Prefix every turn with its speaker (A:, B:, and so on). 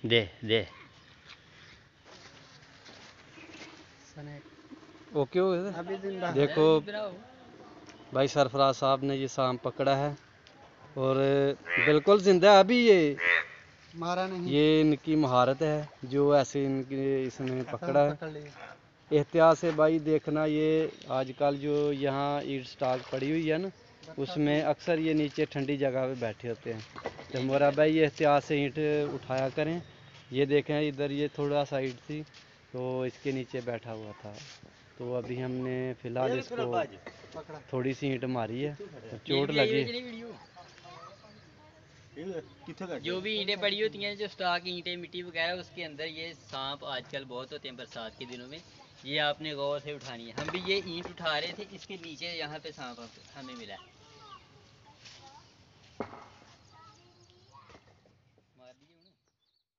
A: दे दे okay हो गया। देखो भाई सरफराज साहब ने ये सांप पकड़ा है और बिल्कुल जिंदा है अभी। ये
B: मारा नहीं,
A: ये इनकी महारत है जो ऐसे इसने पकड़ा है। एहतियात से भाई देखना, ये आजकल जो यहाँ ईट स्टॉक पड़ी हुई है ना, उसमें अक्सर ये नीचे ठंडी जगह पे बैठे होते हैं। तो हमारा भाई ये एहतियात से ईंट उठाया करें। ये देखें इधर ये थोड़ा सा ईंट थी तो इसके नीचे बैठा हुआ था, तो अभी हमने फिलहाल इसको थोड़ी सी ईंट मारी है तो चोट लगी।
C: जो भी ईंटें पड़ी होती हैं, जो स्टॉक ईंटें मिट्टी वगैरह, उसके अंदर ये सांप आजकल बहुत होते हैं बरसात के दिनों में। ये आपने गौर से उठानी है। हम भी ये ईंट उठा रहे थे, इसके नीचे यहाँ पे सांप हमें मिला है।